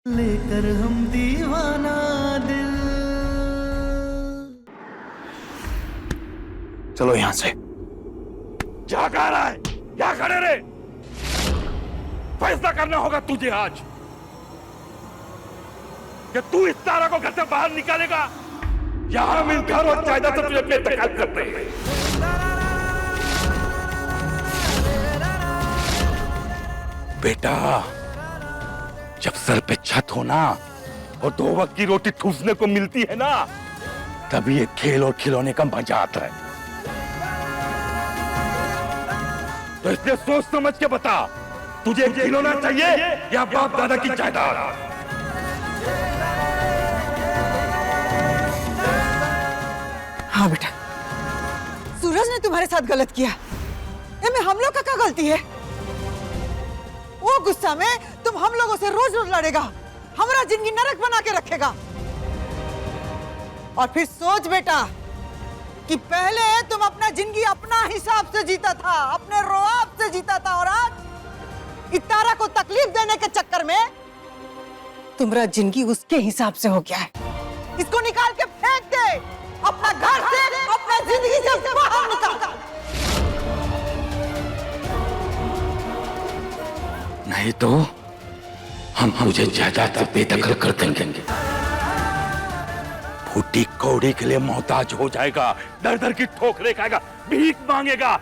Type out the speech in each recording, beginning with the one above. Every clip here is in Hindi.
लेकर हम दीवाना दिल। चलो यहां से। क्या कह रहा है? क्या खड़े रे? फैसला करना होगा तुझे आज कि तू इस तारा को घर से बाहर निकालेगा या हम इन घर और जायदाद से तुझे बेदखल करते हैं। बेटा, जब सर पे छत हो ना और 2 वक्त की रोटी ठूसने को मिलती है ना, तभी ये खेल और खिलौने का मजा आता है। तो इसलिए सोच समझ के बता, तुझे खिलौना चाहिए या बाप दादा की जायदाद? हाँ बेटा, सूरज ने तुम्हारे साथ गलत किया। इसमें हम लोग का क्या गलती है? वो गुस्सा में तुम हम लोगों से रोज रोज लड़ेगा, हमारा जिंदगी नरक बना के रखेगा। और फिर सोच बेटा कि पहले तुम अपना जिंदगी अपना हिसाब से जीता था, अपने रोआब से जीता था, और आज इतारा को तकलीफ देने के चक्कर में तुम्हारा जिंदगी उसके हिसाब से हो गया है। इसको निकाल के फेंक दे, अपना घर से, अपना जिंदगी से बाहर निकाल। नहीं तो हम तुझे जायदाद से बेदखल कर देंगे। फूटी कौड़ी के लिए मोहताज हो जाएगा, दर दर की ठोकरें खाएगा, भीख मांगेगा।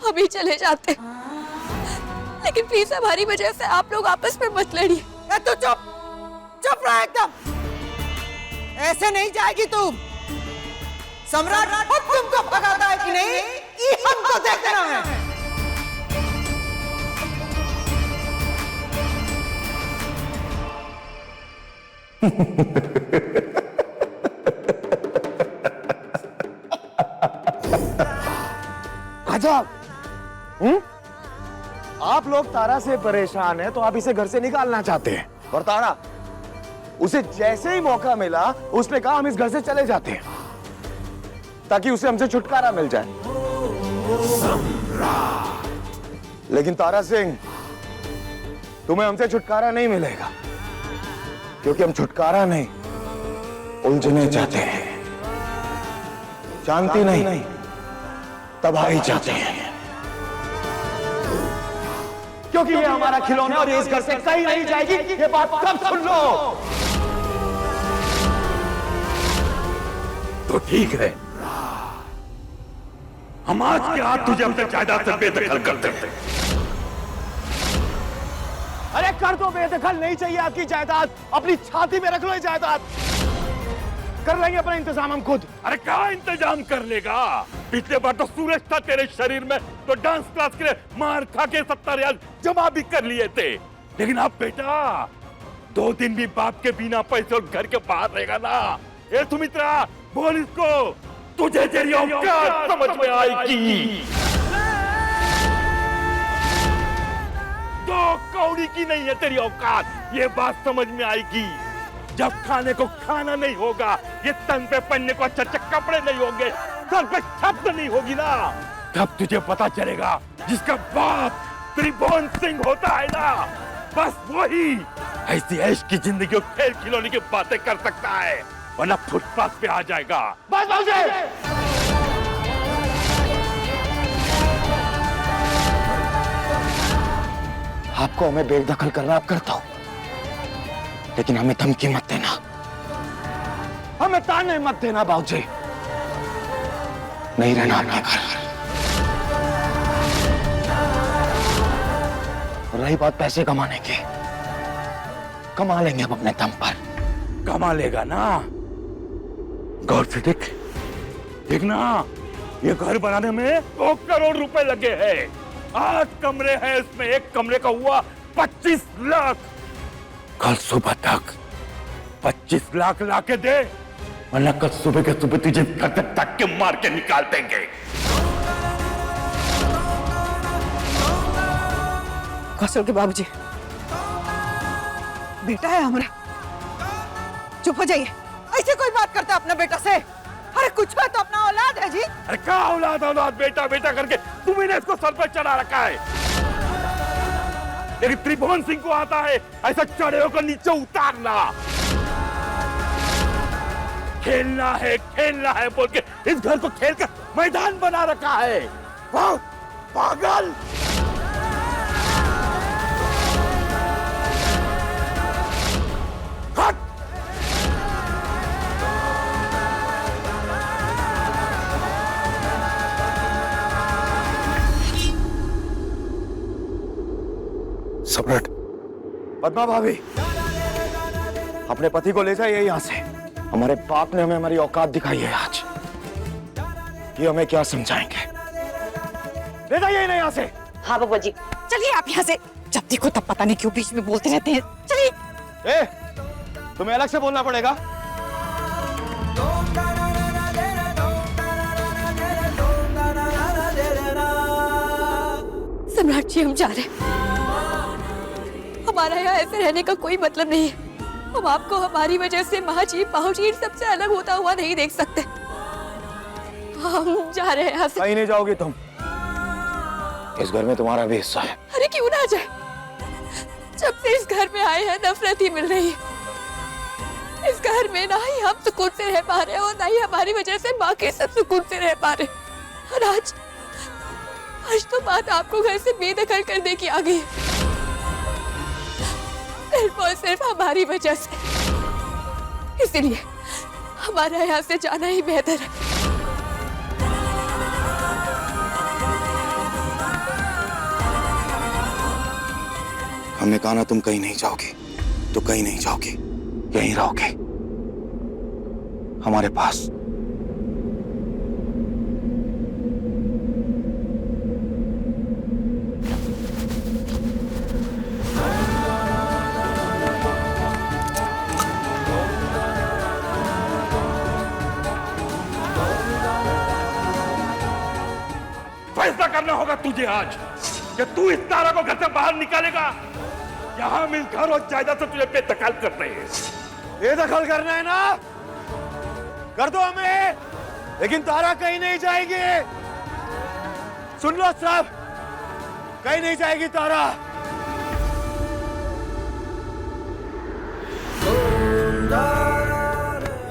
अभी चले जाते, लेकिन प्लीज हमारी वजह से आप लोग आपस में मत लड़िए। तू चुप चुप रहा एकदम। ऐसे नहीं जाएगी तुम। सम्राट खुद तुमको भगाता है कि नहीं, ये हमको देखना है। आजाद, आप लोग तारा से परेशान हैं तो आप इसे घर से निकालना चाहते हैं, और तारा उसे जैसे ही मौका मिला उसने कहा हम इस घर से चले जाते हैं ताकि उसे हमसे छुटकारा मिल जाए। लेकिन तारा सिंह, तुम्हें हमसे छुटकारा नहीं मिलेगा, क्योंकि हम छुटकारा नहीं, उलझने चाहते हैं। शांति नहीं, तबाही चाहते हैं। क्योंकि ये हमारा खिलौना और ये इस घर से कहीं नहीं जाएगी। ये बात कब सुन लो। तो ठीक है, हम आज के आज तुझे अपने जायदाद से बेदखल कर देते हैं। अरे कर दो बेदखल, नहीं चाहिए आपकी जायदाद, अपनी छाती में रख लो ये जायदाद। कर लेंगे अपना इंतजाम हम खुद। अरे क्या इंतजाम कर लेगा? पिछले बार तो सूरज था तेरे शरीर में, तो डांस क्लास के लिए मार खा के 70 रियाल जमा भी कर लिए थे। लेकिन अब बेटा 2 दिन भी बाप के बिना पैसे और घर के बाहर रहेगा ना। ए सुमित्रा, बोल इसको, तुझे तेरी औकात समझ में आएगी। 2 कौड़ी की नहीं है तेरी औकात, ये बात समझ में आएगी। जब खाने को खाना नहीं होगा, ये तन पे पहनने को अच्छे कपड़े नहीं होंगे, सर पे छत नहीं होगी ना, तब तुझे पता चलेगा जिसका बाप त्रिभुवन सिंह होता है ना, बस वही ऐसी ऐश की जिंदगी और खेल खिलौने की बातें कर सकता है, वरना फुटपाथ पे आ जाएगा। बस आपको हमें बेदखल करना आप करता हो, लेकिन हमें धमकी मत देना, हमें ताने मत देना। बाबूजी, नहीं रहना अपने घर। रही बात पैसे कमाने की, कमा लेंगे हम अपने दम पर। कमा लेगा ना, गौर से देख ना, ये घर बनाने में 2 करोड़ रुपए लगे हैं। 8 कमरे हैं, इसमें एक कमरे का हुआ 25 लाख। कल सुबह तक 25 लाख लाके दे, वरना कल सुबह के सुबह तुझे तक के मार के निकाल देंगे। कौशल के बाबूजी, बेटा है हमारा, चुप हो जाइए। ऐसे कोई बात करता है अपना बेटा से? अरे कुछ है तो अपना औलाद है जी। अरे क्या औलाद औलाद बेटा बेटा करके तुम ही ने इसको सर पर चढ़ा रखा है। लेकिन त्रिभुवन सिंह को आता है ऐसा चढ़े होकर नीचे उतारना। खेलना है बोल के इस घर को खेल कर मैदान बना रखा है। वाह, पागल। हट। सम्राट, पद्मा भाभी, अपने पति को ले जाइए यहाँ से। हमारे बाप ने हमें हमारी औकात दिखाई है आज, कि हमें क्या समझाएंगे। ले जाइए इन्हें यहाँ से। हाँ बाबा जी, चलिए आप यहाँ से। जब देखो तब पता नहीं क्यों बीच में बोलते रहते हैं। चलिए। तुम्हें अलग से बोलना पड़ेगा। सम्राट जी, हम जा रहे हैं। हमारा यहाँ ऐसे रहने का कोई मतलब नहीं है। हम आपको हमारी वजह से माँ जी, बाबू जी सबसे अलग होता हुआ नहीं देख सकते। हम जा रहे हैं यहाँ से। कहीं नहीं जाओगी तुम। इस घर में तुम्हारा भी हिस्सा है। अरे क्यों ना जाए? जब से इस घर में आए हैं नफरत ही मिल रही है। इस घर में ना ही हम सुकून से रह पा रहे हैं और ना ही हमारी वजह से माँ के सब सुकून से रह पा रहे। और आज तो बात आपको घर से बेदखल करने की आ गई है, सिर्फ और सिर्फ हमारी वजह से। इसलिए हमारा यहाँ से जाना ही बेहतर है। हमने कहा ना तुम कहीं नहीं जाओगे, तो कहीं नहीं जाओगे, यहीं रहोगे हमारे पास। फैसला करना होगा तुझे आज कि तू इस तारा को घर से बाहर निकालेगा या हम इस घर और जायदाद से तुझे बेदखल कर रहे हैं। बेदखल करना है ना, कर दो हमें, लेकिन तारा कहीं नहीं जाएगी। सुन लो सब, कहीं नहीं जाएगी तारा।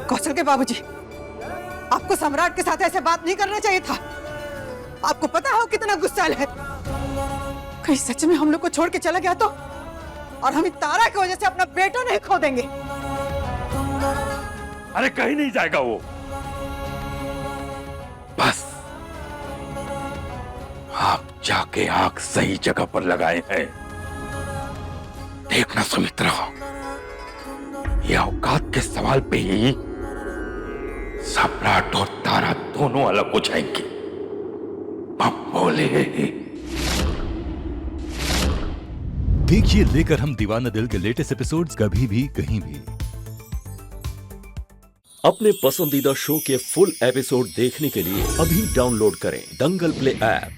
कौशल के बाबूजी, आपको सम्राट के साथ ऐसे बात नहीं करना चाहिए था। आपको पता है वो कितना गुस्सैल है। कहीं सच में हम लोग को छोड़ के चला गया तो, और हम तारा की वजह से अपना बेटा नहीं खो देंगे। अरे कहीं नहीं जाएगा वो। बस आप जाके आंख सही जगह पर लगाए हैं। देखना सुमित्रा, ये औकात के सवाल पे ही सम्राट और तारा दोनों अलग हो जाएंगे। बोले। देखिए लेकर हम दीवाना दिल के लेटेस्ट एपिसोड्स कभी भी कहीं भी। अपने पसंदीदा शो के फुल एपिसोड देखने के लिए अभी डाउनलोड करें दंगल प्ले ऐप।